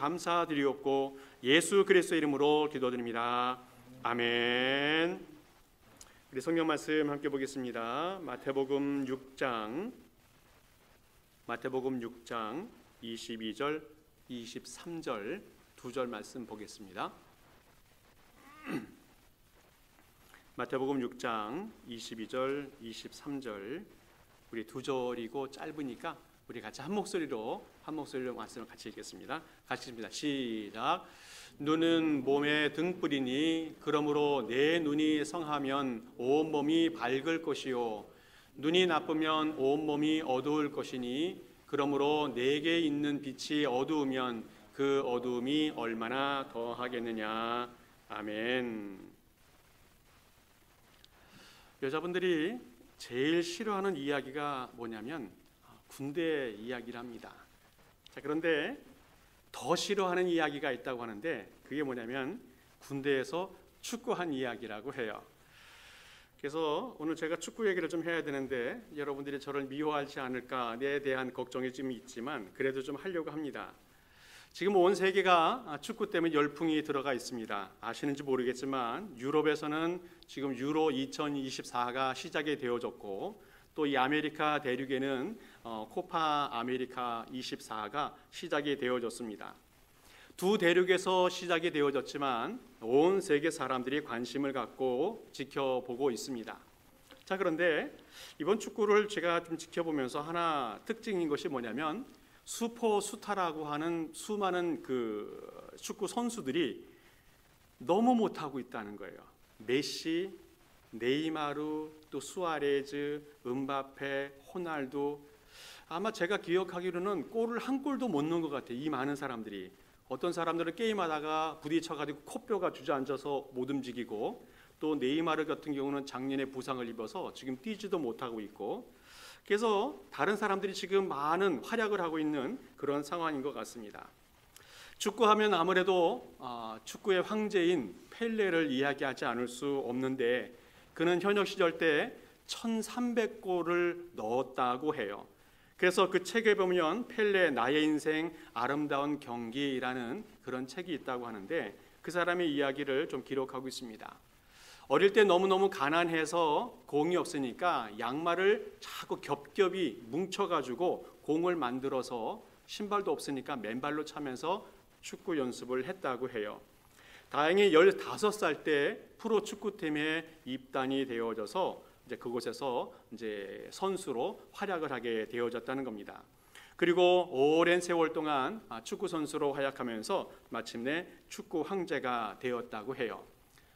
감사드리옵고 예수 그리스도의 이름으로 기도드립니다. 아멘. 우리 성경 말씀 함께 보겠습니다. 마태복음 6장 22절 23절 두 절 말씀 보겠습니다. 마태복음 6장 22절 23절 우리 두 절이고 짧으니까 우리 같이 한 목소리로 말씀을 같이 읽겠습니다. 같이 읽습니다. 시작. 눈은 몸의 등불이니 그러므로 내 눈이 성하면 온몸이 밝을 것이요 눈이 나쁘면 온몸이 어두울 것이니 그러므로 내게 있는 빛이 어두우면 그 어두움이 얼마나 더하겠느냐. 아멘. 여자분들이 제일 싫어하는 이야기가 뭐냐면 군대 이야기랍니다. 자, 그런데 더 싫어하는 이야기가 있다고 하는데 그게 뭐냐면 군대에서 축구한 이야기라고 해요. 그래서 오늘 제가 축구 얘기를 좀 해야 되는데 여러분들이 저를 미워하지 않을까에 대한 걱정이 좀 있지만 그래도 좀 하려고 합니다. 지금 온 세계가 축구 때문에 열풍이 들어가 있습니다. 아시는지 모르겠지만 유럽에서는 지금 유로 2024가 시작이 되어졌고 또 이 아메리카 대륙에는 코파 아메리카 24가 시작이 되어졌습니다. 두 대륙에서 시작이 되어졌지만 온 세계 사람들이 관심을 갖고 지켜보고 있습니다. 자, 그런데 이번 축구를 제가 좀 지켜보면서 하나 특징인 것이 뭐냐면 슈퍼스타라고 하는 수많은 그 축구 선수들이 너무 못하고 있다는 거예요. 메시, 네이마르, 또 수아레즈, 음바페, 호날두. 아마 제가 기억하기로는 골을 한 골도 못 넣은 것 같아요. 이 많은 사람들이. 어떤 사람들은 게임하다가 부딪혀가지고 코뼈가 주저앉아서 못 움직이고 또 네이마르 같은 경우는 작년에 부상을 입어서 지금 뛰지도 못하고 있고 그래서 다른 사람들이 지금 많은 활약을 하고 있는 그런 상황인 것 같습니다. 축구하면 아무래도 축구의 황제인 펠레를 이야기하지 않을 수 없는데 그는 현역 시절 때 1300골을 넣었다고 해요. 그래서 그 책에 보면 펠레 나의 인생 아름다운 경기라는 그런 책이 있다고 하는데 그 사람의 이야기를 좀 기록하고 있습니다. 어릴 때 너무너무 가난해서 공이 없으니까 양말을 자꾸 겹겹이 뭉쳐가지고 공을 만들어서 신발도 없으니까 맨발로 차면서 축구 연습을 했다고 해요. 다행히 15살 때 프로 축구팀에 입단이 되어져서 이제 그곳에서 이제 선수로 활약을 하게 되어졌다는 겁니다. 그리고 오랜 세월 동안 축구 선수로 활약하면서 마침내 축구 황제가 되었다고 해요.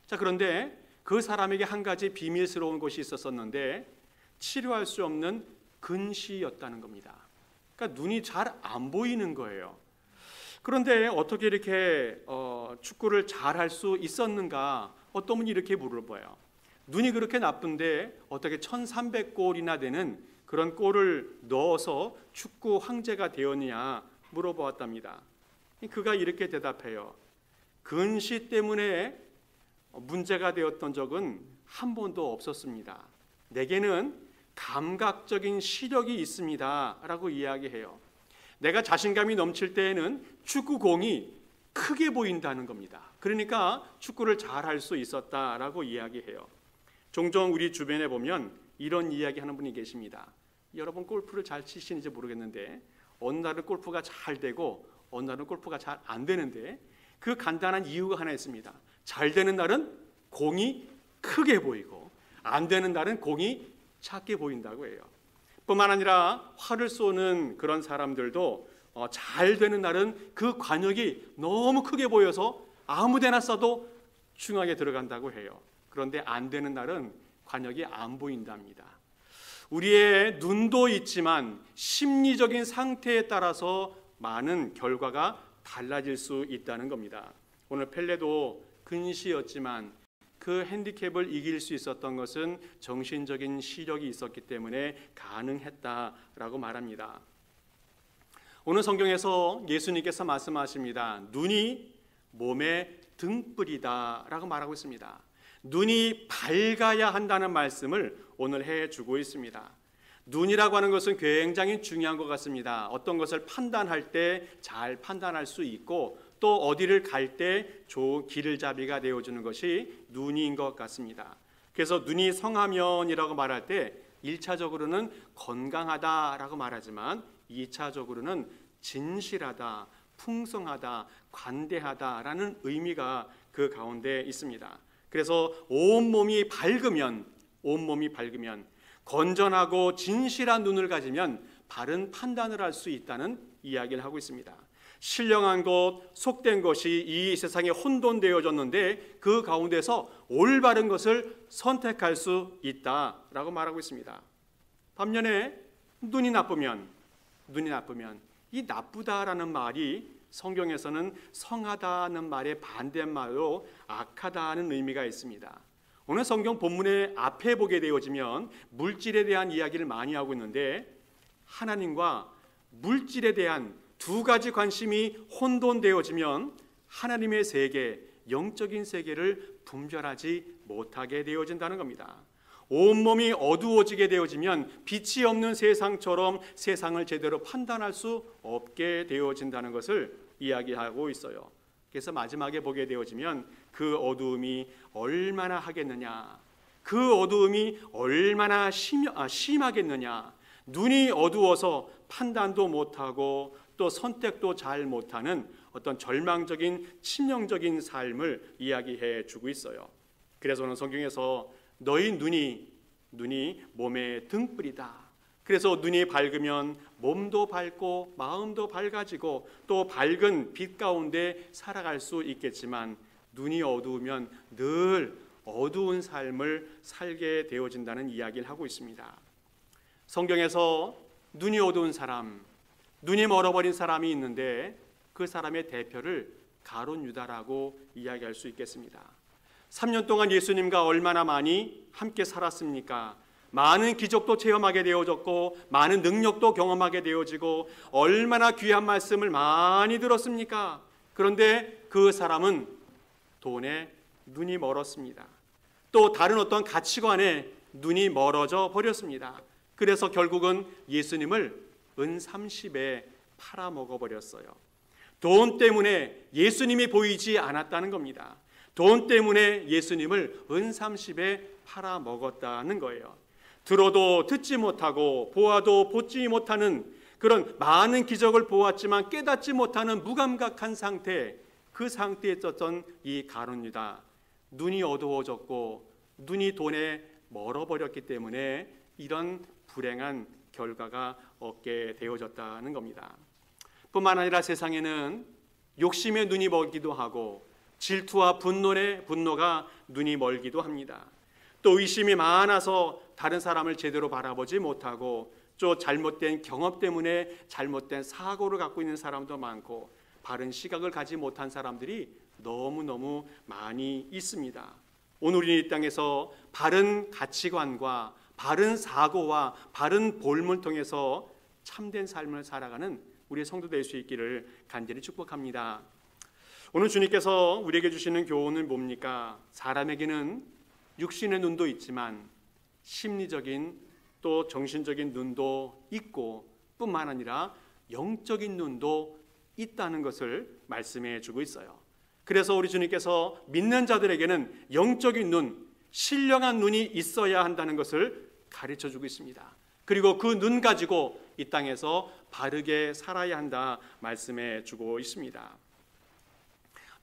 자, 그런데 그 사람에게 한 가지 비밀스러운 것이 있었었는데 치료할 수 없는 근시였다는 겁니다. 그러니까 눈이 잘 안 보이는 거예요. 그런데 어떻게 이렇게 축구를 잘할 수 있었는가? 어떤 분이 이렇게 물어봐요. 눈이 그렇게 나쁜데 어떻게 1300골이나 되는 그런 골을 넣어서 축구 황제가 되었냐 물어보았답니다. 그가 이렇게 대답해요. 근시 때문에 문제가 되었던 적은 한 번도 없었습니다. 내게는 감각적인 시력이 있습니다 라고 이야기해요. 내가 자신감이 넘칠 때에는 축구공이 크게 보인다는 겁니다. 그러니까 축구를 잘할 수 있었다라고 이야기해요. 종종 우리 주변에 보면 이런 이야기하는 분이 계십니다. 여러분 골프를 잘 치시는지 모르겠는데 어느 날은 골프가 잘 되고 어느 날은 골프가 잘 안 되는데 그 간단한 이유가 하나 있습니다. 잘 되는 날은 공이 크게 보이고 안 되는 날은 공이 작게 보인다고 해요. 뿐만 아니라 활을 쏘는 그런 사람들도 잘 되는 날은 그 관역이 너무 크게 보여서 아무데나 쏴도 중앙에 들어간다고 해요. 그런데 안 되는 날은 관역이 안 보인답니다. 우리의 눈도 있지만 심리적인 상태에 따라서 많은 결과가 달라질 수 있다는 겁니다. 오늘 펠레도 근시였지만 그 핸디캡을 이길 수 있었던 것은 정신적인 시력이 있었기 때문에 가능했다라고 말합니다. 오늘 성경에서 예수님께서 말씀하십니다. 눈이 몸의 등불이다라고 말하고 있습니다. 눈이 밝아야 한다는 말씀을 오늘 해주고 있습니다. 눈이라고 하는 것은 굉장히 중요한 것 같습니다. 어떤 것을 판단할 때 잘 판단할 수 있고 또 어디를 갈 때 좋은 길을잡이가 되어주는 것이 눈인 것 같습니다. 그래서 눈이 성하면이라고 말할 때 1차적으로는 건강하다라고 말하지만 2차적으로는 진실하다, 풍성하다, 관대하다라는 의미가 그 가운데 있습니다. 그래서 온몸이 밝으면 건전하고 진실한 눈을 가지면 바른 판단을 할 수 있다는 이야기를 하고 있습니다. 신령한 것, 속된 것이 이 세상에 혼돈되어졌는데 그 가운데서 올바른 것을 선택할 수 있다라고 말하고 있습니다. 반면에 눈이 나쁘면 이 나쁘다라는 말이 성경에서는 성하다는 말의 반대말로 악하다는 의미가 있습니다. 오늘 성경 본문의 앞에 보게 되어지면 물질에 대한 이야기를 많이 하고 있는데 하나님과 물질에 대한 두 가지 관심이 혼돈되어지면 하나님의 세계, 영적인 세계를 분별하지 못하게 되어진다는 겁니다. 온몸이 어두워지게 되어지면 빛이 없는 세상처럼 세상을 제대로 판단할 수 없게 되어진다는 것을 이야기하고 있어요. 그래서 마지막에 보게 되어지면 그 어두움이 얼마나 하겠느냐, 그 어두움이 얼마나 심하겠느냐, 눈이 어두워서 판단도 못하고 또 선택도 잘 못하는 어떤 절망적인 치명적인 삶을 이야기해 주고 있어요. 그래서 오늘 성경에서 너희 눈이 몸의 등불이다. 그래서 눈이 밝으면 몸도 밝고 마음도 밝아지고 또 밝은 빛 가운데 살아갈 수 있겠지만 눈이 어두우면 늘 어두운 삶을 살게 되어진다는 이야기를 하고 있습니다. 성경에서 눈이 어두운 사람, 눈이 멀어버린 사람이 있는데 그 사람의 대표를 가룟 유다라고 이야기할 수 있겠습니다. 3년 동안 예수님과 얼마나 많이 함께 살았습니까? 많은 기적도 체험하게 되어졌고 많은 능력도 경험하게 되어지고 얼마나 귀한 말씀을 많이 들었습니까? 그런데 그 사람은 돈에 눈이 멀었습니다. 또 다른 어떤 가치관에 눈이 멀어져 버렸습니다. 그래서 결국은 예수님을 은 30에 팔아먹어버렸어요. 돈 때문에 예수님이 보이지 않았다는 겁니다. 돈 때문에 예수님을 은 30에 팔아먹었다는 거예요. 들어도 듣지 못하고 보아도 보지 못하는 그런 많은 기적을 보았지만 깨닫지 못하는 무감각한 상태, 그 상태에 있었던 이 가룟 유다, 눈이 어두워졌고 눈이 돈에 멀어버렸기 때문에 이런 불행한 결과가 얻게 되어졌다는 겁니다. 뿐만 아니라 세상에는 욕심에 눈이 멀기도 하고 질투와 분노가 눈이 멀기도 합니다. 또 의심이 많아서 다른 사람을 제대로 바라보지 못하고 또 잘못된 경험 때문에 잘못된 사고를 갖고 있는 사람도 많고 바른 시각을 가지 못한 사람들이 너무너무 많이 있습니다. 오늘 우리 이 땅에서 바른 가치관과 바른 사고와 바른 볼을 통해서 참된 삶을 살아가는 우리의 성도 될 수 있기를 간절히 축복합니다. 오늘 주님께서 우리에게 주시는 교훈은 뭡니까? 사람에게는 육신의 눈도 있지만 심리적인 또 정신적인 눈도 있고 뿐만 아니라 영적인 눈도 있다는 것을 말씀해 주고 있어요. 그래서 우리 주님께서 믿는 자들에게는 영적인 눈, 신령한 눈이 있어야 한다는 것을 가르쳐 주고 있습니다. 그리고 그 눈 가지고 이 땅에서 바르게 살아야 한다 말씀해 주고 있습니다.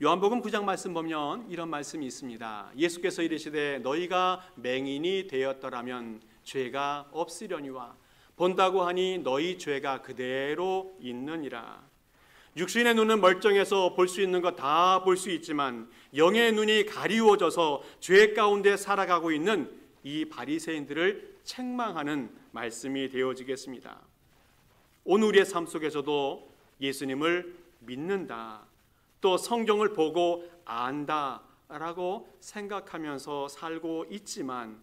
요한복음 9장 말씀 보면 이런 말씀이 있습니다. 예수께서 이르시되 너희가 맹인이 되었더라면 죄가 없으려니와 본다고 하니 너희 죄가 그대로 있느니라. 육신의 눈은 멀쩡해서 볼 수 있는 것 다 볼 수 있지만 영의 눈이 가리워져서 죄 가운데 살아가고 있는 이 바리새인들을 책망하는 말씀이 되어지겠습니다. 오늘 우리의 삶 속에서도 예수님을 믿는다, 또 성경을 보고 안다라고 생각하면서 살고 있지만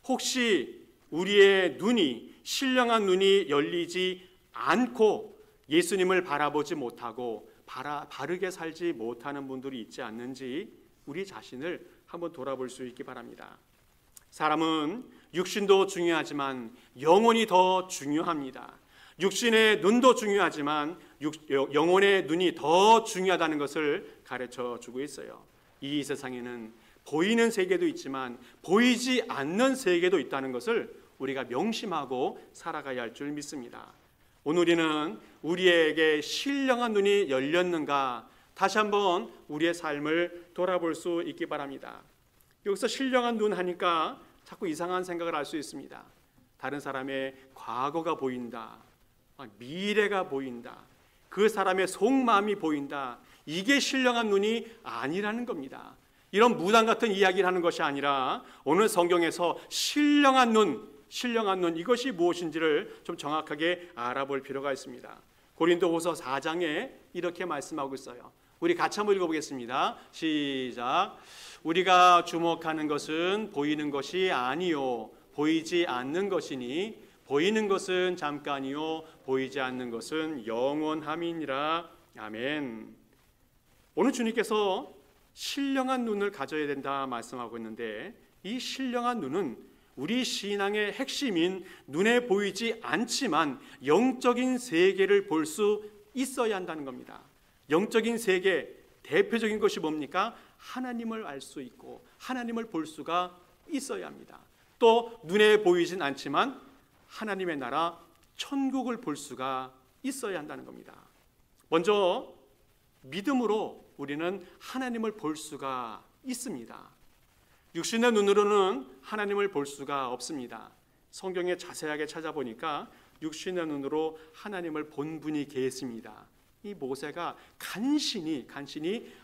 혹시 우리의 눈이, 신령한 눈이 열리지 않고 예수님을 바라보지 못하고 바르게 살지 못하는 분들이 있지 않는지 우리 자신을 한번 돌아볼 수 있기 바랍니다. 사람은 육신도 중요하지만 영혼이 더 중요합니다. 육신의 눈도 중요하지만 영혼의 눈이 더 중요하다는 것을 가르쳐 주고 있어요. 이 세상에는 보이는 세계도 있지만 보이지 않는 세계도 있다는 것을 우리가 명심하고 살아가야 할 줄 믿습니다. 오늘 우리는 우리에게 신령한 눈이 열렸는가 다시 한번 우리의 삶을 돌아볼 수 있기 바랍니다. 여기서 신령한 눈 하니까 자꾸 이상한 생각을 할 수 있습니다. 다른 사람의 과거가 보인다, 미래가 보인다, 그 사람의 속마음이 보인다. 이게 신령한 눈이 아니라는 겁니다. 이런 무당 같은 이야기를 하는 것이 아니라 오늘 성경에서 신령한 눈 이것이 무엇인지를 좀 정확하게 알아볼 필요가 있습니다. 고린도후서 4장에 이렇게 말씀하고 있어요. 우리 같이 한번 읽어보겠습니다. 시작. 우리가 주목하는 것은 보이는 것이 아니요 보이지 않는 것이니 보이는 것은 잠깐이요 보이지 않는 것은 영원함이니라. 아멘. 오늘 주님께서 신령한 눈을 가져야 된다 말씀하고 있는데, 이 신령한 눈은 우리 신앙의 핵심인 눈에 보이지 않지만 영적인 세계를 볼 수 있어야 한다는 겁니다. 영적인 세계 대표적인 것이 뭡니까? 하나님을 알 수 있고 하나님을 볼 수가 있어야 합니다. 또 눈에 보이진 않지만 하나님의 나라 천국을 볼 수가 있어야 한다는 겁니다. 먼저 믿음으로 우리는 하나님을 볼 수가 있습니다. 육신의 눈으로는 하나님을 볼 수가 없습니다. 성경에 자세하게 찾아보니까 육신의 눈으로 하나님을 본 분이 계십니다. 이 모세가 간신히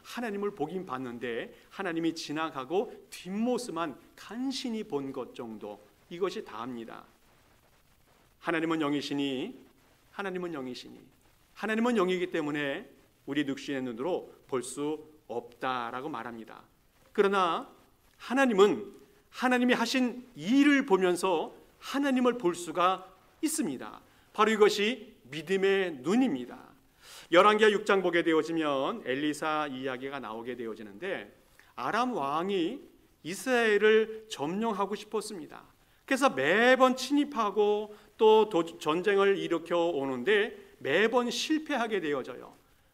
하나님을 보긴 봤는데 하나님이 지나가고 뒷모습만 간신히 본 것 정도, 이것이 다합니다. 하나님은 영이시니 하나님은 영이기 때문에 우리 육신의 눈으로 볼 수 없다라고 말합니다. 그러나 하나님은 하나님이 하신 일을 보면서 하나님을 볼 수가 있습니다. 바로 이것이 믿음의 눈입니다. 열왕기하 6장 보게 되어지면 엘리사 이야기가 나오게 되어지는데, 아람 왕이 이스라엘을 점령하고 싶었습니다. 그래서 매번 침입하고 또 전쟁을 일으켜 오는데 매번 실패하게 되어져요.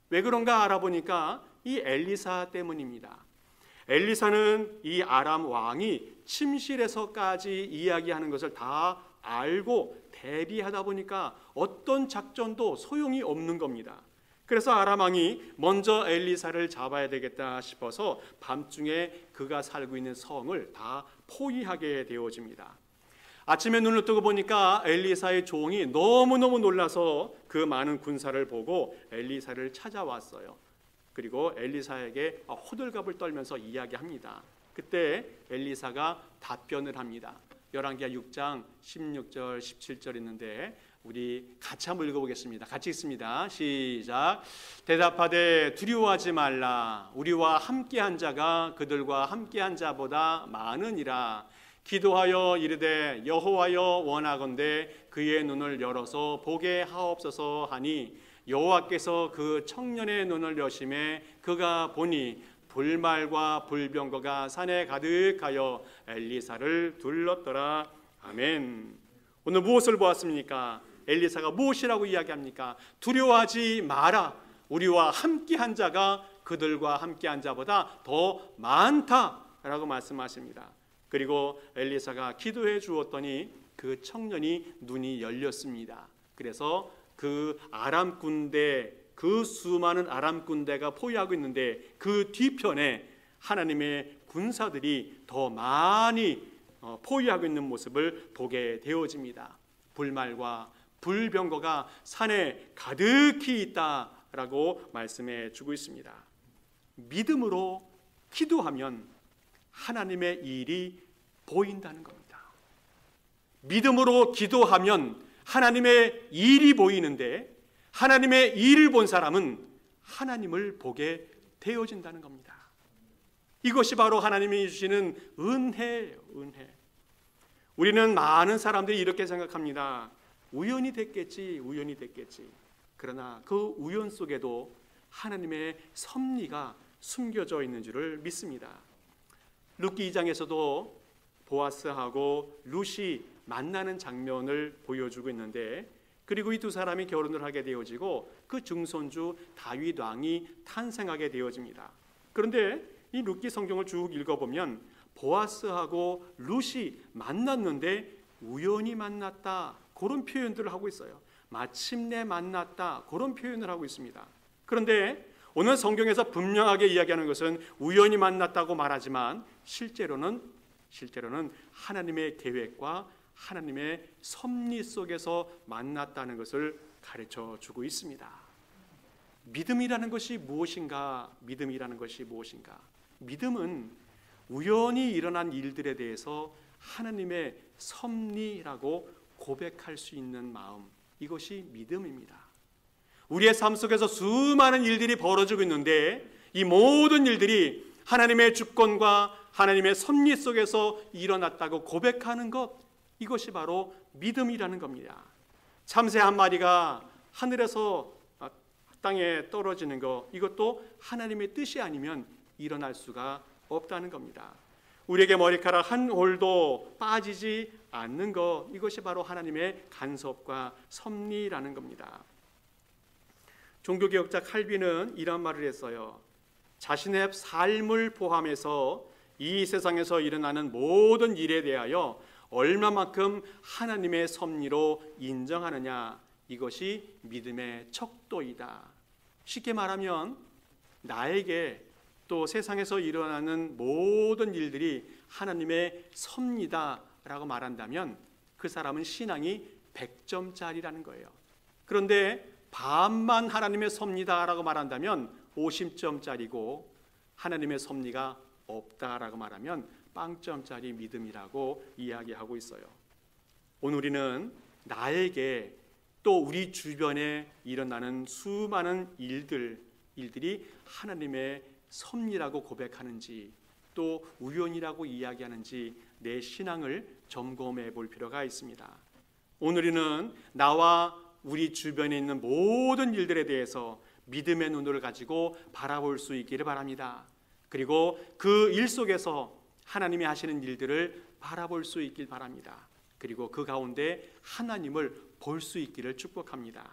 왜 그런가 알아보니까 이 엘리사 때문입니다. 엘리사는 이 아람 왕이 침실에서까지 이야기하는 것을 다 알고 대비하다 보니까 어떤 작전도 소용이 없는 겁니다. 그래서 아람 왕이 먼저 엘리사를 잡아야 되겠다 싶어서 밤중에 그가 살고 있는 성을 다 포위하게 되어집니다. 아침에 눈을 뜨고 보니까 엘리사의 종이 너무너무 놀라서 그 많은 군사를 보고 엘리사를 찾아왔어요. 그리고 엘리사에게 호들갑을 떨면서 이야기합니다. 그때 엘리사가 답변을 합니다. 열왕기하 6장 16절 17절 있는데 우리 같이 한번 읽어보겠습니다. 같이 읽습니다. 시작. 대답하되 두려워하지 말라. 우리와 함께한 자가 그들과 함께한 자보다 많으니라. 기도하여 이르되 여호와여 원하건대 그의 눈을 열어서 보게 하옵소서 하니 여호와께서 그 청년의 눈을 여심해 그가 보니 불말과 불병거가 산에 가득하여 엘리사를 둘렀더라. 아멘. 오늘 무엇을 보았습니까? 엘리사가 무엇이라고 이야기합니까? 두려워하지 마라. 우리와 함께한 자가 그들과 함께한 자보다 더 많다라고 말씀하십니다. 그리고 엘리사가 기도해 주었더니 그 청년이 눈이 열렸습니다. 그래서 그 아람 군대, 그 수많은 아람 군대가 포위하고 있는데 그 뒤편에 하나님의 군사들이 더 많이 포위하고 있는 모습을 보게 되어집니다. 불말과 불병거가 산에 가득히 있다라고 말씀해 주고 있습니다. 믿음으로 기도하면 하나님의 일이 보인다는 겁니다. 믿음으로 기도하면 하나님의 일이 보이는데 하나님의 일을 본 사람은 하나님을 보게 되어진다는 겁니다. 이것이 바로 하나님이 주시는 은혜예요. 은혜. 우리는 많은 사람들이 이렇게 생각합니다. 우연히 됐겠지. 그러나 그 우연 속에도 하나님의 섭리가 숨겨져 있는 줄을 믿습니다. 룻기 2장에서도 보아스하고 룻이 만나는 장면을 보여주고 있는데, 그리고 이 두 사람이 결혼을 하게 되어지고 그 증손주 다윗 왕이 탄생하게 되어집니다. 그런데 이 룻기 성경을 쭉 읽어보면 보아스하고 룻이 만났는데 우연히 만났다, 그런 표현들을 하고 있어요. 마침내 만났다, 그런 표현을 하고 있습니다. 그런데 오늘 성경에서 분명하게 이야기하는 것은 우연히 만났다고 말하지만 실제로는 하나님의 계획과 하나님의 섭리 속에서 만났다는 것을 가르쳐 주고 있습니다. 믿음이라는 것이 무엇인가? 믿음이라는 것이 무엇인가? 믿음은 우연히 일어난 일들에 대해서 하나님의 섭리라고 고백할 수 있는 마음, 이것이 믿음입니다. 우리의 삶 속에서 수많은 일들이 벌어지고 있는데 이 모든 일들이 하나님의 주권과 하나님의 섭리 속에서 일어났다고 고백하는 것, 이것이 바로 믿음이라는 겁니다. 참새 한 마리가 하늘에서 땅에 떨어지는 것, 이것도 하나님의 뜻이 아니면 일어날 수가 없다는 겁니다. 우리에게 머리카락 한 홀도 빠지지 않는 것, 이것이 바로 하나님의 간섭과 섭리라는 겁니다. 종교개혁자 칼빈은 이런 말을 했어요. 자신의 삶을 포함해서 이 세상에서 일어나는 모든 일에 대하여 얼마만큼 하나님의 섭리로 인정하느냐, 이것이 믿음의 척도이다. 쉽게 말하면 나에게 또 세상에서 일어나는 모든 일들이 하나님의 섭리다라고 말한다면 그 사람은 신앙이 100점짜리라는 거예요. 그런데 반만 하나님의 섭리다라고 말한다면 50점짜리고, 하나님의 섭리가 없다라고 말하면 빵점짜리 믿음이라고 이야기하고 있어요. 오늘 우리는 나에게 또 우리 주변에 일어나는 수많은 일들이 하나님의 섭리라고 고백하는지 또 우연이라고 이야기하는지 내 신앙을 점검해 볼 필요가 있습니다. 오늘은 나와 우리 주변에 있는 모든 일들에 대해서 믿음의 눈을 가지고 바라볼 수 있기를 바랍니다. 그리고 그 일 속에서 하나님이 하시는 일들을 바라볼 수 있길 바랍니다. 그리고 그 가운데 하나님을 볼 수 있기를 축복합니다.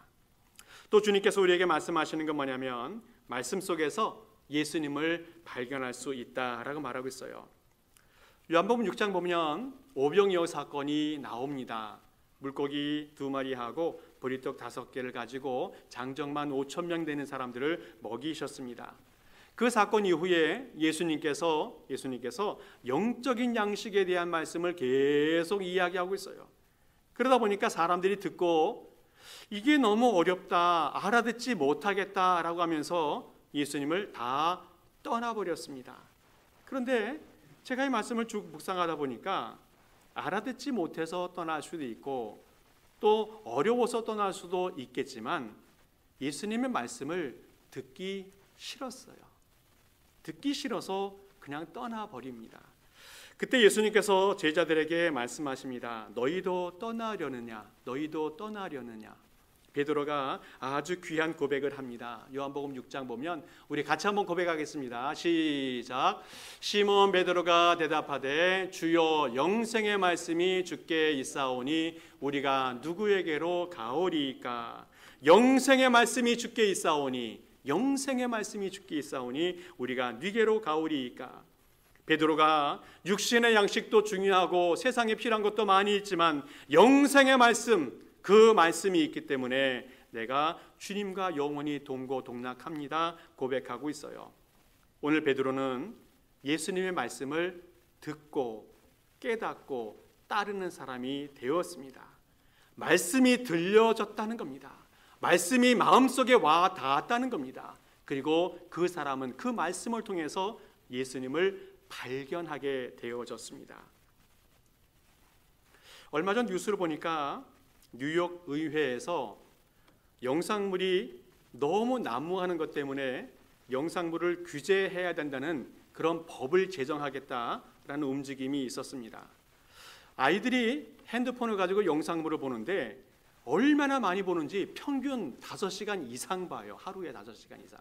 또 주님께서 우리에게 말씀하시는 건 뭐냐면 말씀 속에서 예수님을 발견할 수 있다라고 말하고 있어요. 요한복음 6장 보면 오병이어 사건이 나옵니다. 물고기 2마리하고 보리떡 5개를 가지고 장정만 5,000명 되는 사람들을 먹이셨습니다. 그 사건 이후에 예수님께서 영적인 양식에 대한 말씀을 계속 이야기하고 있어요. 그러다 보니까 사람들이 듣고 이게 너무 어렵다, 알아듣지 못하겠다라고 하면서 예수님을 다 떠나버렸습니다. 그런데 제가 이 말씀을 쭉 묵상하다 보니까 알아듣지 못해서 떠날 수도 있고 또 어려워서 떠날 수도 있겠지만 예수님의 말씀을 듣기 싫었어요. 듣기 싫어서 그냥 떠나버립니다. 그때 예수님께서 제자들에게 말씀하십니다. 너희도 떠나려느냐? 너희도 떠나려느냐? 베드로가 아주 귀한 고백을 합니다. 요한복음 6장 보면 우리 같이 한번 고백하겠습니다. 시작. 시몬 베드로가 대답하되 주여 영생의 말씀이 주께 있사오니 우리가 누구에게로 가오리이까? 영생의 말씀이 주께 있사오니, 영생의 말씀이 주께 있사오니 우리가 네게로 가오리이까? 베드로가 육신의 양식도 중요하고 세상에 필요한 것도 많이 있지만 영생의 말씀, 그 말씀이 있기 때문에 내가 주님과 영원히 동고동락합니다 고백하고 있어요. 오늘 베드로는 예수님의 말씀을 듣고 깨닫고 따르는 사람이 되었습니다. 말씀이 들려졌다는 겁니다. 말씀이 마음속에 와 닿았다는 겁니다. 그리고 그 사람은 그 말씀을 통해서 예수님을 발견하게 되어졌습니다. 얼마 전 뉴스를 보니까 뉴욕 의회에서 영상물이 너무 난무하는 것 때문에 영상물을 규제해야 된다는 그런 법을 제정하겠다라는 움직임이 있었습니다. 아이들이 핸드폰을 가지고 영상물을 보는데 얼마나 많이 보는지 평균 5시간 이상 봐요. 하루에 5시간 이상.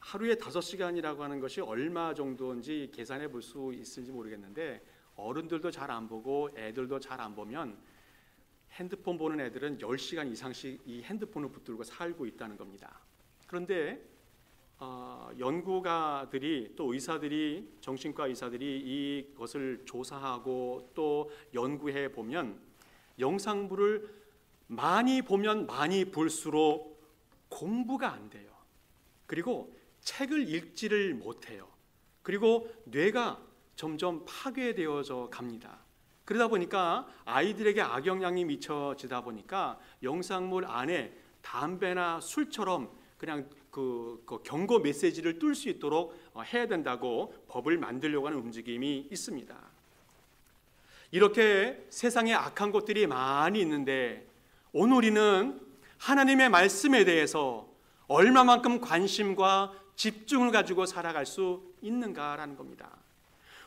하루에 5시간이라고 하는 것이 얼마 정도인지 계산해 볼 수 있을지 모르겠는데, 어른들도 잘 안 보고 애들도 잘 안 보면 핸드폰 보는 애들은 10시간 이상씩 이 핸드폰을 붙들고 살고 있다는 겁니다. 그런데 연구가들이, 또 의사들이, 정신과 의사들이 이것을 조사하고 또 연구해 보면, 영상물을 많이 보면 많이 볼수록 공부가 안 돼요. 그리고 책을 읽지를 못해요. 그리고 뇌가 점점 파괴되어져 갑니다. 그러다 보니까 아이들에게 악영향이 미쳐지다 보니까 영상물 안에 담배나 술처럼 그냥 그 경고 메시지를 뜰 수 있도록 해야 된다고 법을 만들려고 하는 움직임이 있습니다. 이렇게 세상에 악한 것들이 많이 있는데, 오늘 우리는 하나님의 말씀에 대해서 얼마만큼 관심과 집중을 가지고 살아갈 수 있는가라는 겁니다.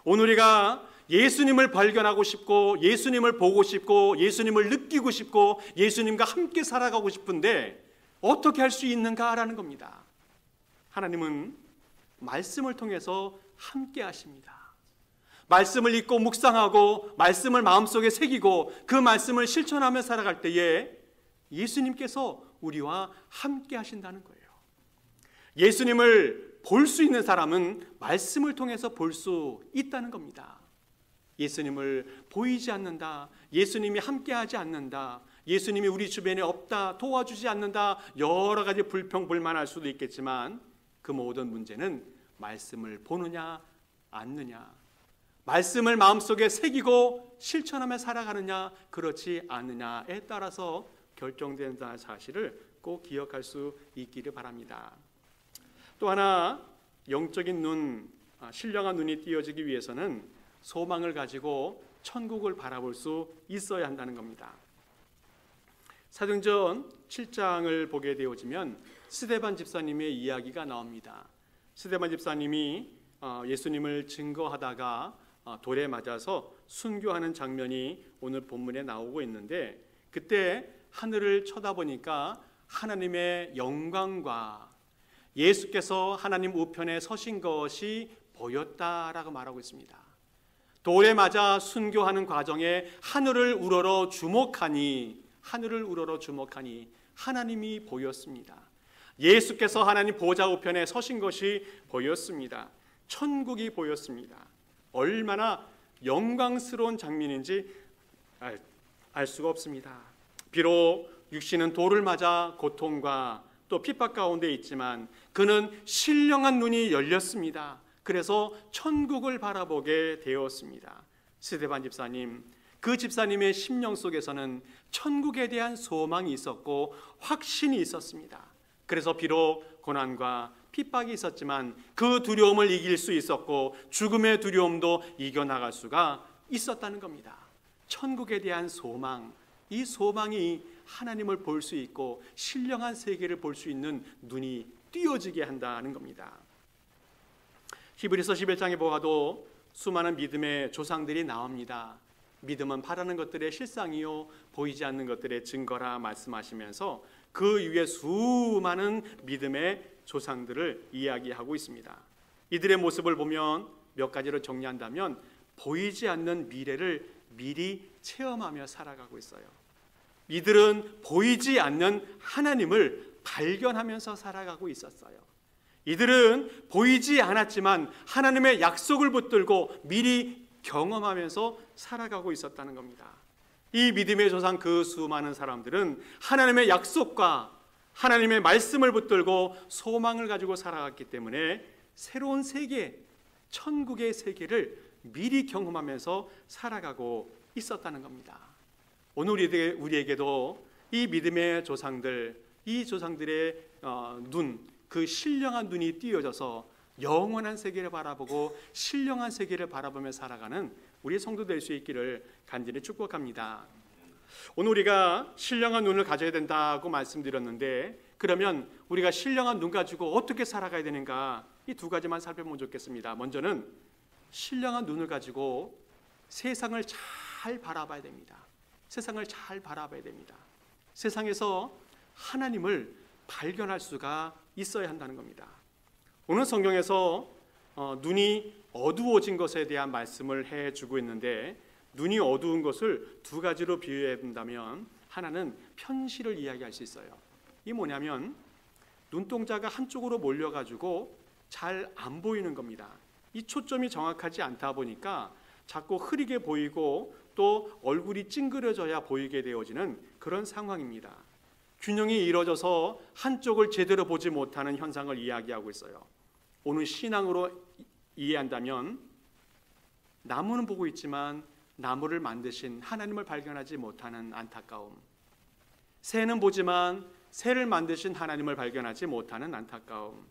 오늘 우리가 예수님을 발견하고 싶고, 예수님을 보고 싶고, 예수님을 느끼고 싶고, 예수님과 함께 살아가고 싶은데 어떻게 할 수 있는가라는 겁니다. 하나님은 말씀을 통해서 함께 하십니다. 말씀을 읽고 묵상하고 말씀을 마음속에 새기고 그 말씀을 실천하며 살아갈 때에 예수님께서 우리와 함께 하신다는 거예요. 예수님을 볼 수 있는 사람은 말씀을 통해서 볼 수 있다는 겁니다. 예수님을 보이지 않는다, 예수님이 함께하지 않는다, 예수님이 우리 주변에 없다, 도와주지 않는다, 여러 가지 불평불만할 수도 있겠지만 그 모든 문제는 말씀을 보느냐 않느냐, 말씀을 마음속에 새기고 실천하며 살아가느냐 그렇지 않느냐에 따라서 결정된다는 사실을 꼭 기억할 수 있기를 바랍니다. 또 하나, 영적인 눈, 신령한 눈이 띄어지기 위해서는 소망을 가지고 천국을 바라볼 수 있어야 한다는 겁니다. 사도행전 7장을 보게 되어지면 스데반 집사님의 이야기가 나옵니다. 스데반 집사님이 예수님을 증거하다가 돌에 맞아서 순교하는 장면이 오늘 본문에 나오고 있는데, 그때 하늘을 쳐다보니까 하나님의 영광과 예수께서 하나님 우편에 서신 것이 보였다라고 말하고 있습니다. 돌에 맞아 순교하는 과정에 하늘을 우러러 주목하니 하나님이 보였습니다. 예수께서 하나님 보좌 우편에 서신 것이 보였습니다. 천국이 보였습니다. 얼마나 영광스러운 장면인지 알 수가 없습니다. 비록 육신은 돌을 맞아 고통과 또 핍박 가운데 있지만 그는 신령한 눈이 열렸습니다. 그래서 천국을 바라보게 되었습니다. 스데반 집사님, 그 집사님의 심령 속에서는 천국에 대한 소망이 있었고 확신이 있었습니다. 그래서 비록 고난과 핍박이 있었지만 그 두려움을 이길 수 있었고 죽음의 두려움도 이겨나갈 수가 있었다는 겁니다. 천국에 대한 소망, 이 소망이 하나님을 볼 수 있고 신령한 세계를 볼 수 있는 눈이 띄어지게 한다는 겁니다. 히브리서 11장에 보아도 수많은 믿음의 조상들이 나옵니다. 믿음은 바라는 것들의 실상이요 보이지 않는 것들의 증거라 말씀하시면서 그 위에 수많은 믿음의 조상들을 이야기하고 있습니다. 이들의 모습을 보면 몇 가지로 정리한다면 보이지 않는 미래를 미리 체험하며 살아가고 있어요. 이들은 보이지 않는 하나님을 발견하면서 살아가고 있었어요. 이들은 보이지 않았지만 하나님의 약속을 붙들고 미리 경험하면서 살아가고 있었다는 겁니다. 이 믿음의 조상 그 수많은 사람들은 하나님의 약속과 하나님의 말씀을 붙들고 소망을 가지고 살아갔기 때문에 새로운 세계, 천국의 세계를 미리 경험하면서 살아가고 있었다는 겁니다. 오늘 우리에게도 이 믿음의 조상들, 이 조상들의 눈, 그 신령한 눈이 띄어져서 영원한 세계를 바라보고 신령한 세계를 바라보며 살아가는 우리 성도 될 수 있기를 간절히 축복합니다. 오늘 우리가 신령한 눈을 가져야 된다고 말씀드렸는데, 그러면 우리가 신령한 눈 가지고 어떻게 살아가야 되는가, 이 두 가지만 살펴보면 좋겠습니다. 먼저는 신령한 눈을 가지고 세상을 잘 바라봐야 됩니다. 세상을 잘 바라봐야 됩니다. 세상에서 하나님을 발견할 수가 있어야 한다는 겁니다. 오늘 성경에서 눈이 어두워진 것에 대한 말씀을 해주고 있는데, 눈이 어두운 것을 두 가지로 비유해 본다면 하나는 편시를 이야기할 수 있어요. 이 뭐냐면 눈동자가 한쪽으로 몰려가지고 잘 안 보이는 겁니다. 이 초점이 정확하지 않다 보니까 자꾸 흐리게 보이고 또 얼굴이 찡그려져야 보이게 되어지는 그런 상황입니다. 균형이 이루어져서 한쪽을 제대로 보지 못하는 현상을 이야기하고 있어요. 오늘 신앙으로 이해한다면 나무는 보고 있지만 나무를 만드신 하나님을 발견하지 못하는 안타까움, 새는 보지만 새를 만드신 하나님을 발견하지 못하는 안타까움,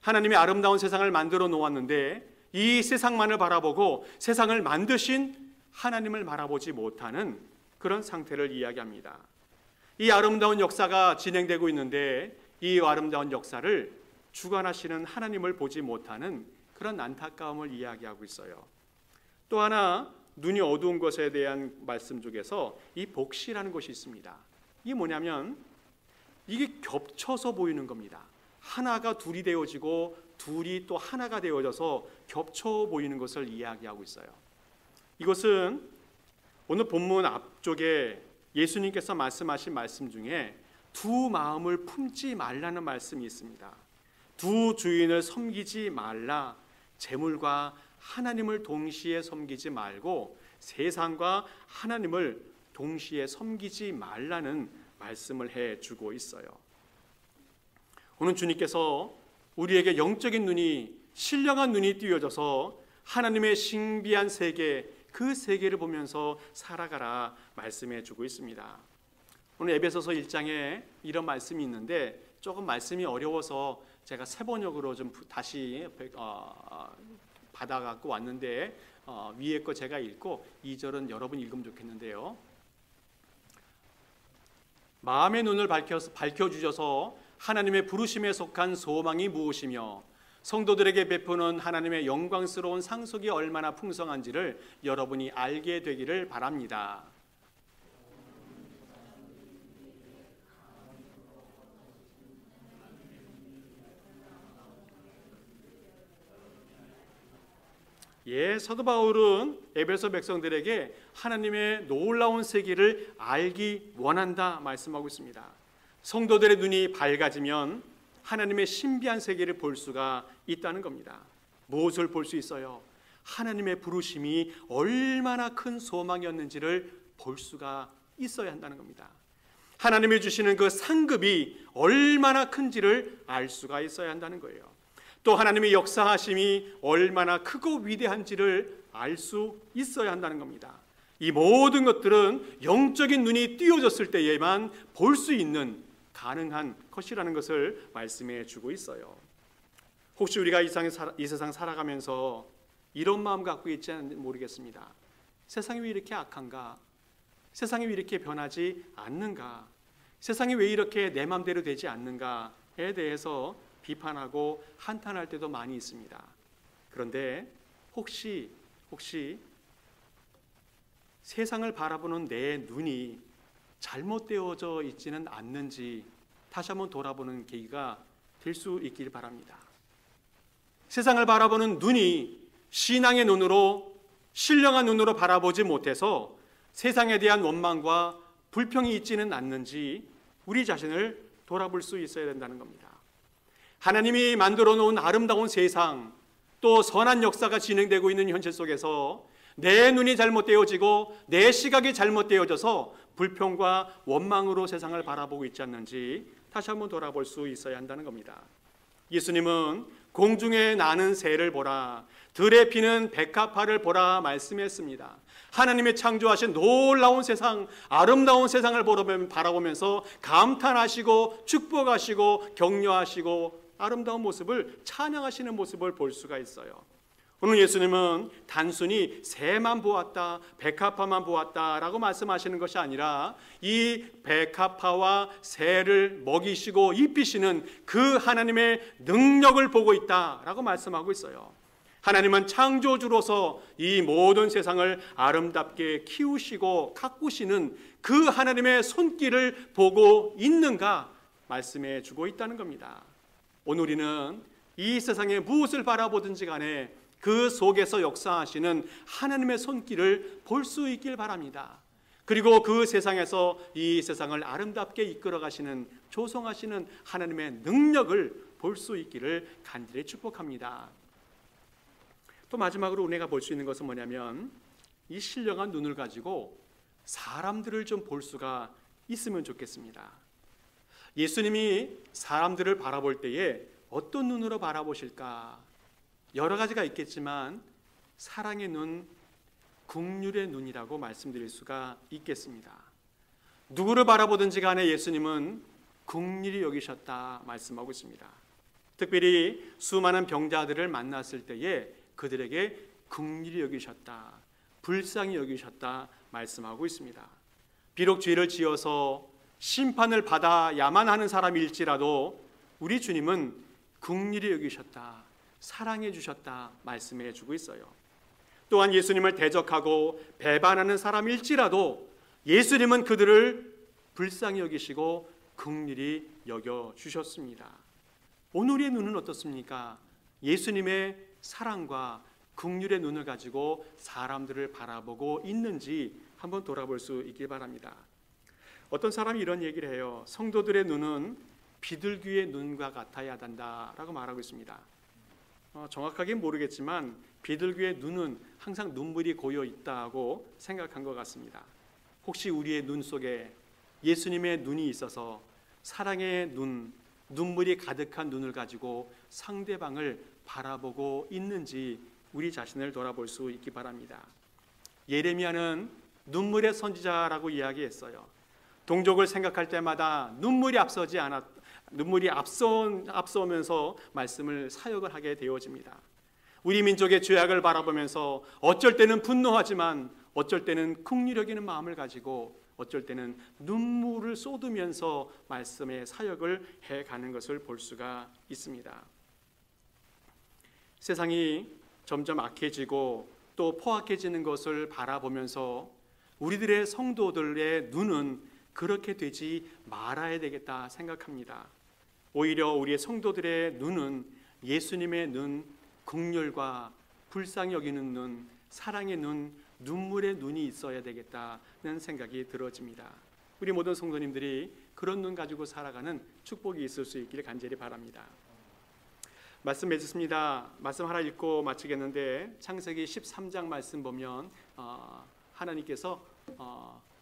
하나님의 아름다운 세상을 만들어 놓았는데 이 세상만을 바라보고 세상을 만드신 하나님을 바라보지 못하는 그런 상태를 이야기합니다. 이 아름다운 역사가 진행되고 있는데 이 아름다운 역사를 주관하시는 하나님을 보지 못하는 그런 안타까움을 이야기하고 있어요. 또 하나 눈이 어두운 것에 대한 말씀 중에서 이 복시라는 것이 있습니다. 이게 뭐냐면 이게 겹쳐서 보이는 겁니다. 하나가 둘이 되어지고 둘이 또 하나가 되어져서 겹쳐 보이는 것을 이야기하고 있어요. 이것은 오늘 본문 앞쪽에 예수님께서 말씀하신 말씀 중에 두 마음을 품지 말라는 말씀이 있습니다. 두 주인을 섬기지 말라. 재물과 하나님을 동시에 섬기지 말고 세상과 하나님을 동시에 섬기지 말라는 말씀을 해주고 있어요. 오늘 주님께서 우리에게 영적인 눈이, 신령한 눈이 띄어져서 하나님의 신비한 세계, 그 세계를 보면서 살아가라 말씀해 주고 있습니다. 오늘 에베소서 1장에 이런 말씀이 있는데 조금 말씀이 어려워서 제가 새 번역으로 좀 다시 받아갖고 왔는데 위에 거 제가 읽고 2절은 여러분 읽으면 좋겠는데요. 마음의 눈을 밝혀주셔서 하나님의 부르심에 속한 소망이 무엇이며 성도들에게 베푸는 하나님의 영광스러운 상속이 얼마나 풍성한지를 여러분이 알게 되기를 바랍니다. 사도 바울은 에베소 백성들에게 하나님의 놀라운 세계를 알기 원한다 말씀하고 있습니다. 성도들의 눈이 밝아지면 하나님의 신비한 세계를 볼 수가 있다는 겁니다. 무엇을 볼 수 있어요? 하나님의 부르심이 얼마나 큰 소망이었는지를 볼 수가 있어야 한다는 겁니다. 하나님이 주시는 그 상급이 얼마나 큰지를 알 수가 있어야 한다는 거예요. 또 하나님의 역사하심이 얼마나 크고 위대한지를 알 수 있어야 한다는 겁니다. 이 모든 것들은 영적인 눈이 띄어졌을 때에만 볼 수 있는 가능한 것이라는 것을 말씀해 주고 있어요. 혹시 우리가 이 세상 살아가면서 이런 마음 갖고 있지 않는지 모르겠습니다. 세상이 왜 이렇게 악한가? 세상이 왜 이렇게 변하지 않는가? 세상이 왜 이렇게 내 마음대로 되지 않는가에 대해서 비판하고 한탄할 때도 많이 있습니다. 그런데 혹시 세상을 바라보는 내 눈이 잘못되어져 있지는 않는지 다시 한번 돌아보는 계기가 될 수 있길 바랍니다. 세상을 바라보는 눈이 신앙의 눈으로, 신령한 눈으로 바라보지 못해서 세상에 대한 원망과 불평이 있지는 않는지 우리 자신을 돌아볼 수 있어야 된다는 겁니다. 하나님이 만들어 놓은 아름다운 세상, 또 선한 역사가 진행되고 있는 현실 속에서 내 눈이 잘못되어지고 내 시각이 잘못되어져서 불평과 원망으로 세상을 바라보고 있지 않는지 다시 한번 돌아볼 수 있어야 한다는 겁니다. 예수님은 공중에 나는 새를 보라, 들에 피는 백합화를 보라 말씀했습니다. 하나님의 창조하신 놀라운 세상, 아름다운 세상을 바라보면서 감탄하시고 축복하시고 격려하시고 아름다운 모습을 찬양하시는 모습을 볼 수가 있어요. 오늘 예수님은 단순히 새만 보았다, 백합화만 보았다라고 말씀하시는 것이 아니라 이 백합화와 새를 먹이시고 입히시는 그 하나님의 능력을 보고 있다라고 말씀하고 있어요. 하나님은 창조주로서 이 모든 세상을 아름답게 키우시고 가꾸시는 그 하나님의 손길을 보고 있는가 말씀해 주고 있다는 겁니다. 오늘 우리는 이 세상에 무엇을 바라보든지 간에 그 속에서 역사하시는 하나님의 손길을 볼 수 있길 바랍니다. 그리고 그 세상에서 이 세상을 아름답게 이끌어 가시는, 조성하시는 하나님의 능력을 볼 수 있기를 간절히 축복합니다. 또 마지막으로 우리가 볼 수 있는 것은 뭐냐면, 이 신령한 눈을 가지고 사람들을 좀 볼 수가 있으면 좋겠습니다. 예수님이 사람들을 바라볼 때에 어떤 눈으로 바라보실까? 여러 가지가 있겠지만 사랑의 눈, 긍휼의 눈이라고 말씀드릴 수가 있겠습니다. 누구를 바라보든지 간에 예수님은 긍휼히 여기셨다 말씀하고 있습니다. 특별히 수많은 병자들을 만났을 때에 그들에게 긍휼히 여기셨다, 불쌍히 여기셨다 말씀하고 있습니다. 비록 죄를 지어서 심판을 받아야만 하는 사람일지라도 우리 주님은 긍휼히 여기셨다, 사랑해 주셨다 말씀해 주고 있어요. 또한 예수님을 대적하고 배반하는 사람일지라도 예수님은 그들을 불쌍히 여기시고 긍휼히 여겨 주셨습니다. 오늘 우리의 눈은 어떻습니까? 예수님의 사랑과 긍휼의 눈을 가지고 사람들을 바라보고 있는지 한번 돌아볼 수 있길 바랍니다. 어떤 사람이 이런 얘기를 해요. 성도들의 눈은 비둘기의 눈과 같아야 한다라고 말하고 있습니다. 정확하게 모르겠지만 비둘기의 눈은 항상 눈물이 고여 있다고 생각한 것 같습니다. 혹시 우리의 눈 속에 예수님의 눈이 있어서 사랑의 눈, 눈물이 가득한 눈을 가지고 상대방을 바라보고 있는지 우리 자신을 돌아볼 수 있기 바랍니다. 예레미야는 눈물의 선지자라고 이야기했어요. 동족을 생각할 때마다 눈물이 앞서면서 말씀을 사역을 하게 되어집니다. 우리 민족의 죄악을 바라보면서 어쩔 때는 분노하지만 어쩔 때는 긍휼히 여기는 마음을 가지고 어쩔 때는 눈물을 쏟으면서 말씀의 사역을 해가는 것을 볼 수가 있습니다. 세상이 점점 악해지고 또 포악해지는 것을 바라보면서 우리들의 성도들의 눈은 그렇게 되지 말아야 되겠다 생각합니다. 오히려 우리의 성도들의 눈은 예수님의 눈, 긍휼과 불쌍히 여기는 눈, 사랑의 눈, 눈물의 눈이 있어야 되겠다는 생각이 들어집니다. 우리 모든 성도님들이 그런 눈 가지고 살아가는 축복이 있을 수 있기를 간절히 바랍니다. 말씀 맺었습니다. 말씀 하나 읽고 마치겠는데 창세기 13장 말씀 보면 하나님께서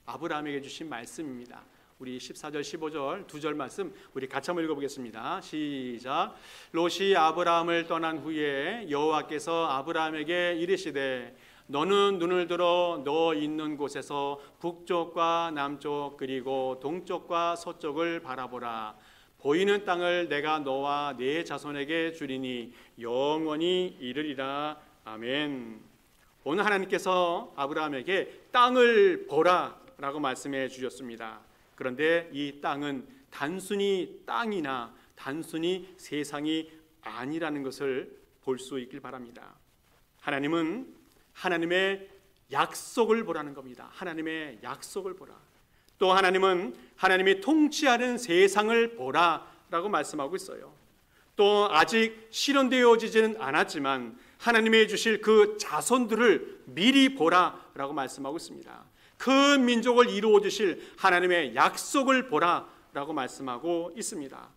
아브라함에게 주신 말씀입니다. 우리 14절 15절 두 절 말씀 우리 같이 한번 읽어보겠습니다. 시작. 롯이 아브라함을 떠난 후에 여호와께서 아브라함에게 이르시되 너는 눈을 들어 너 있는 곳에서 북쪽과 남쪽 그리고 동쪽과 서쪽을 바라보라. 보이는 땅을 내가 너와 네 자손에게 주리니 영원히 이르리라. 아멘. 오늘 하나님께서 아브라함에게 땅을 보라 라고 말씀해 주셨습니다. 그런데 이 땅은 단순히 땅이나 단순히 세상이 아니라는 것을 볼 수 있길 바랍니다. 하나님은 하나님의 약속을 보라는 겁니다. 하나님의 약속을 보라. 또 하나님은 하나님이 통치하는 세상을 보라라고 말씀하고 있어요. 또 아직 실현되어지지는 않았지만 하나님이 주실 그 자손들을 미리 보라라고 말씀하고 있습니다. 그 민족을 이루어 주실 하나님의 약속을 보라라고 말씀하고 있습니다.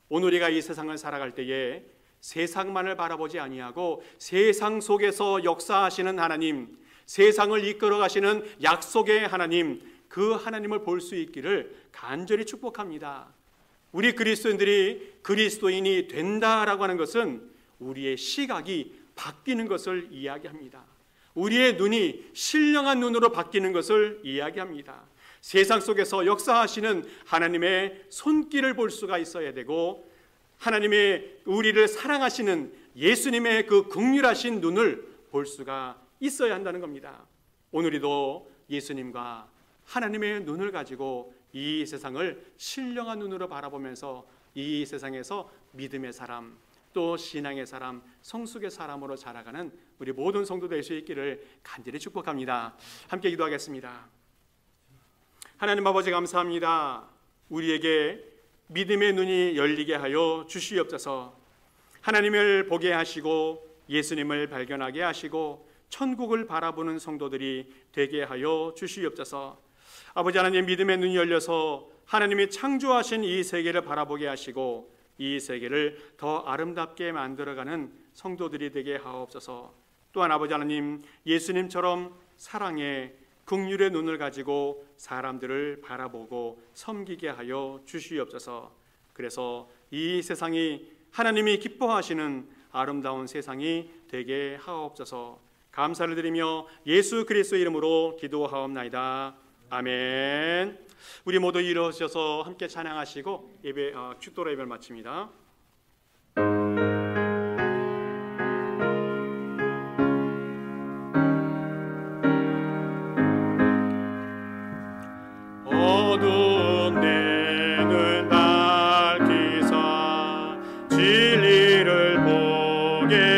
오늘 우리가 이 세상을 살아갈 때에 세상만을 바라보지 아니하고 세상 속에서 역사하시는 하나님, 세상을 이끌어 가시는 약속의 하나님, 그 하나님을 볼 수 있기를 간절히 축복합니다. 우리 그리스도인들이 그리스도인이 된다라고 하는 것은 우리의 시각이 바뀌는 것을 이야기합니다. 우리의 눈이 신령한 눈으로 바뀌는 것을 이야기합니다. 세상 속에서 역사하시는 하나님의 손길을 볼 수가 있어야 되고 하나님의 우리를 사랑하시는 예수님의 그 긍휼하신 눈을 볼 수가 있어야 한다는 겁니다. 오늘도 예수님과 하나님의 눈을 가지고 이 세상을 신령한 눈으로 바라보면서 이 세상에서 믿음의 사람, 또 신앙의 사람, 성숙의 사람으로 자라가는 우리 모든 성도 될 수 있기를 간절히 축복합니다. 함께 기도하겠습니다. 하나님 아버지 감사합니다. 우리에게 믿음의 눈이 열리게 하여 주시옵소서. 하나님을 보게 하시고 예수님을 발견하게 하시고 천국을 바라보는 성도들이 되게 하여 주시옵소서. 아버지 하나님, 믿음의 눈이 열려서 하나님이 창조하신 이 세계를 바라보게 하시고 이 세계를 더 아름답게 만들어가는 성도들이 되게 하옵소서. 또한 아버지 하나님, 예수님처럼 사랑의 긍휼의 눈을 가지고 사람들을 바라보고 섬기게 하여 주시옵소서. 그래서 이 세상이 하나님이 기뻐하시는 아름다운 세상이 되게 하옵소서. 감사를 드리며 예수 그리스도의 이름으로 기도하옵나이다. 아멘. 우리 모두 일어서셔서 함께 찬양하시고 축도로 예배를 마칩니다. 어두운 내 눈 밝히사 진리를 보게